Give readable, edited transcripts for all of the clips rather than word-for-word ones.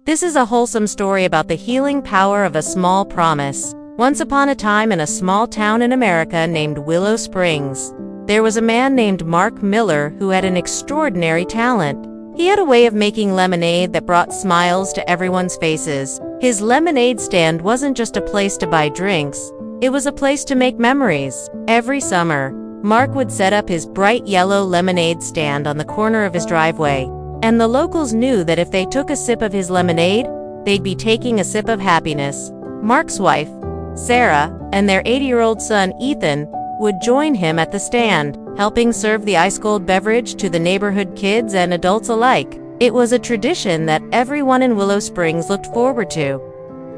This is a wholesome story about the healing power of a small promise. Once upon a time in a small town in America named Willow Springs, there was a man named Mark Miller who had an extraordinary talent. He had a way of making lemonade that brought smiles to everyone's faces. His lemonade stand wasn't just a place to buy drinks, it was a place to make memories. Every summer, Mark would set up his bright yellow lemonade stand on the corner of his driveway, and the locals knew that if they took a sip of his lemonade, they'd be taking a sip of happiness. Mark's wife, Sarah, and their 80-year-old son, Ethan, would join him at the stand, helping serve the ice-cold beverage to the neighborhood kids and adults alike. It was a tradition that everyone in Willow Springs looked forward to.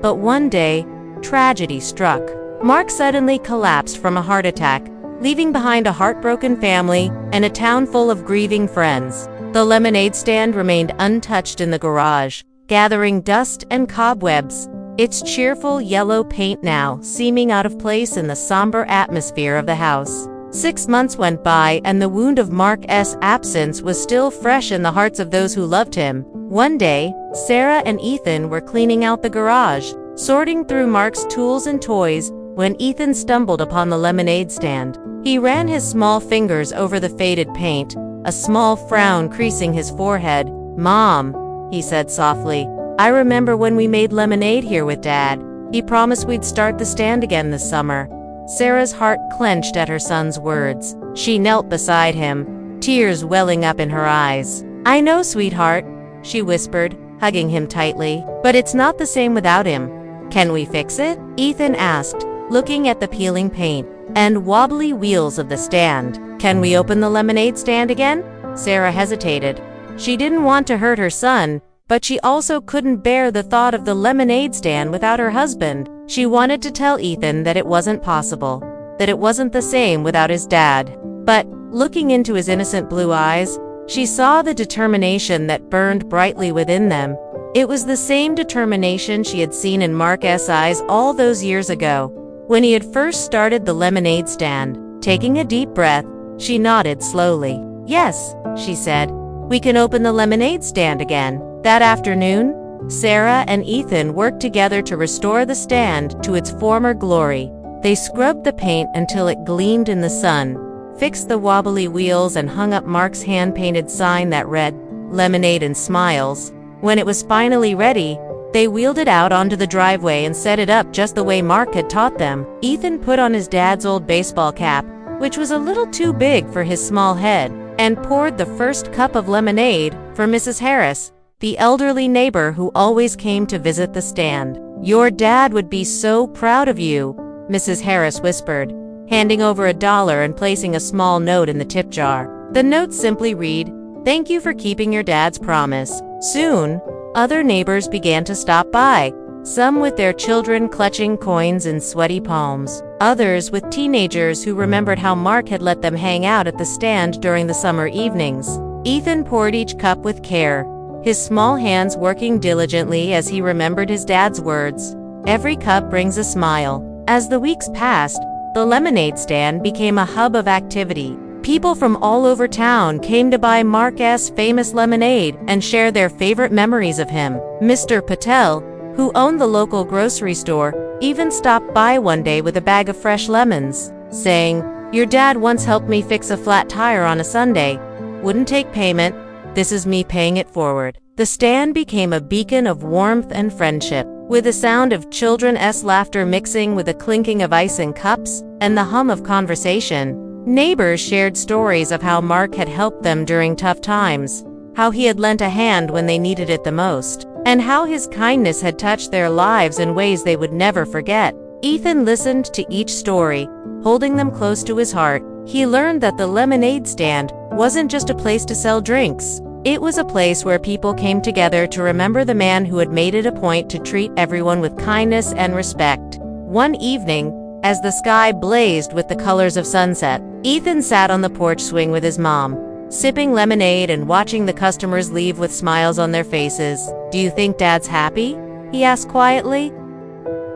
But one day, tragedy struck. Mark suddenly collapsed from a heart attack, leaving behind a heartbroken family and a town full of grieving friends. The lemonade stand remained untouched in the garage, gathering dust and cobwebs, its cheerful yellow paint now seeming out of place in the somber atmosphere of the house. 6 months went by and the wound of Mark's absence was still fresh in the hearts of those who loved him. One day, Sarah and Ethan were cleaning out the garage, sorting through Mark's tools and toys, when Ethan stumbled upon the lemonade stand. He ran his small fingers over the faded paint, a small frown creasing his forehead. "Mom," he said softly, "I remember when we made lemonade here with Dad. He promised we'd start the stand again this summer." Sarah's heart clenched at her son's words. She knelt beside him, tears welling up in her eyes. "I know, sweetheart," she whispered, hugging him tightly, "but it's not the same without him. Can we fix it?" Ethan asked, looking at the peeling paint and wobbly wheels of the stand. "Can we open the lemonade stand again?" Sarah hesitated. She didn't want to hurt her son, but she also couldn't bear the thought of the lemonade stand without her husband. She wanted to tell Ethan that it wasn't possible, that it wasn't the same without his dad. But, looking into his innocent blue eyes, she saw the determination that burned brightly within them. It was the same determination she had seen in Mark's eyes all those years ago, when he had first started the lemonade stand. Taking a deep breath, she nodded slowly. "Yes," she said, "we can open the lemonade stand again." That afternoon, Sarah and Ethan worked together to restore the stand to its former glory. They scrubbed the paint until it gleamed in the sun, fixed the wobbly wheels and hung up Mark's hand-painted sign that read, "Lemonade and Smiles." When it was finally ready, they wheeled it out onto the driveway and set it up just the way Mark had taught them. Ethan put on his dad's old baseball cap, which was a little too big for his small head, and poured the first cup of lemonade for Mrs. Harris, the elderly neighbor who always came to visit the stand. "Your dad would be so proud of you," Mrs. Harris whispered, handing over $1 and placing a small note in the tip jar. The note simply read, "Thank you for keeping your dad's promise." Soon, other neighbors began to stop by, some with their children clutching coins in sweaty palms, others with teenagers who remembered how Mark had let them hang out at the stand during the summer evenings. Ethan poured each cup with care, his small hands working diligently as he remembered his dad's words. "Every cup brings a smile." As the weeks passed, the lemonade stand became a hub of activity. People from all over town came to buy Mark's famous lemonade and share their favorite memories of him. Mr. Patel, who owned the local grocery store, even stopped by one day with a bag of fresh lemons, saying, "Your dad once helped me fix a flat tire on a Sunday. Wouldn't take payment. This is me paying it forward." The stand became a beacon of warmth and friendship, with the sound of children's laughter mixing with the clinking of ice in cups and the hum of conversation. Neighbors shared stories of how Mark had helped them during tough times, how he had lent a hand when they needed it the most, and how his kindness had touched their lives in ways they would never forget. Ethan listened to each story, holding them close to his heart. He learned that the lemonade stand wasn't just a place to sell drinks. It was a place where people came together to remember the man who had made it a point to treat everyone with kindness and respect. One evening, as the sky blazed with the colors of sunset, Ethan sat on the porch swing with his mom, sipping lemonade and watching the customers leave with smiles on their faces. "Do you think Dad's happy?" he asked quietly.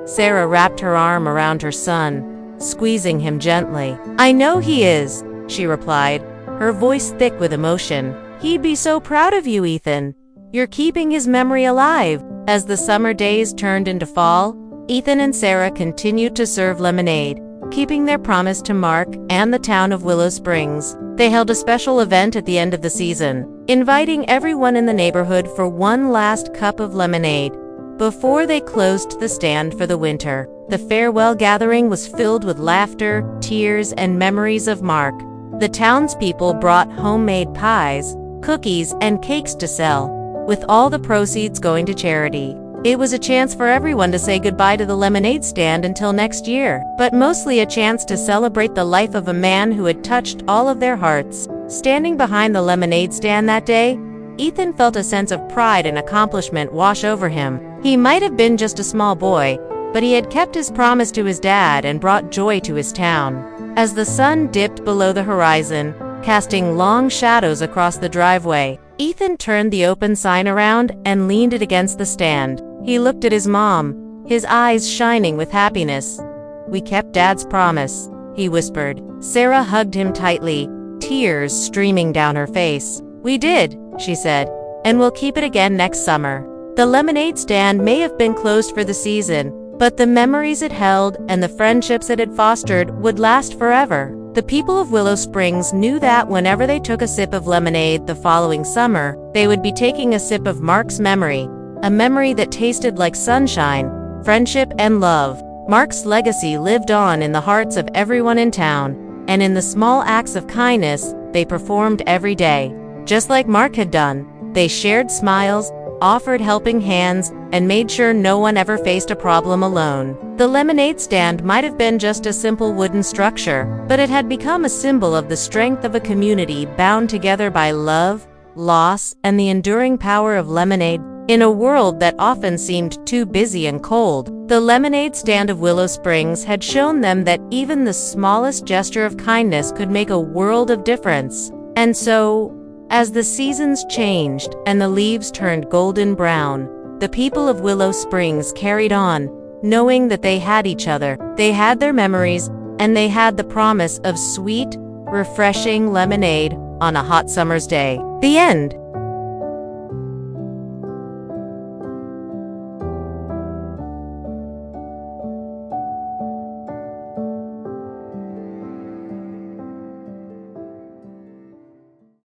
Sarah wrapped her arm around her son, squeezing him gently. "I know he is," she replied, her voice thick with emotion. "He'd be so proud of you, Ethan. You're keeping his memory alive, As the summer days turned into fall, Ethan and Sarah continued to serve lemonade, keeping their promise to Mark and the town of Willow Springs. They held a special event at the end of the season, inviting everyone in the neighborhood for one last cup of lemonade before they closed the stand for the winter. The farewell gathering was filled with laughter, tears, and memories of Mark. The townspeople brought homemade pies, cookies, and cakes to sell, with all the proceeds going to charity. It was a chance for everyone to say goodbye to the lemonade stand until next year, but mostly a chance to celebrate the life of a man who had touched all of their hearts. Standing behind the lemonade stand that day, Ethan felt a sense of pride and accomplishment wash over him. He might have been just a small boy, but he had kept his promise to his dad and brought joy to his town. As the sun dipped below the horizon, casting long shadows across the driveway, Ethan turned the open sign around and leaned it against the stand. He looked at his mom, his eyes shining with happiness. "We kept Dad's promise," he whispered. Sarah hugged him tightly, tears streaming down her face. "We did," she said, "and we'll keep it again next summer." The lemonade stand may have been closed for the season, but the memories it held and the friendships it had fostered would last forever. The people of Willow Springs knew that whenever they took a sip of lemonade the following summer, they would be taking a sip of Mark's memory, a memory that tasted like sunshine, friendship, and love. Mark's legacy lived on in the hearts of everyone in town, and in the small acts of kindness they performed every day. Just like Mark had done, they shared smiles, offered helping hands, and made sure no one ever faced a problem alone. The lemonade stand might have been just a simple wooden structure, but it had become a symbol of the strength of a community bound together by love, loss, and the enduring power of lemonade. In a world that often seemed too busy and cold, the lemonade stand of Willow Springs had shown them that even the smallest gesture of kindness could make a world of difference. And so, as the seasons changed and the leaves turned golden brown, the people of Willow Springs carried on, knowing that they had each other, they had their memories, and they had the promise of sweet, refreshing lemonade on a hot summer's day. The end.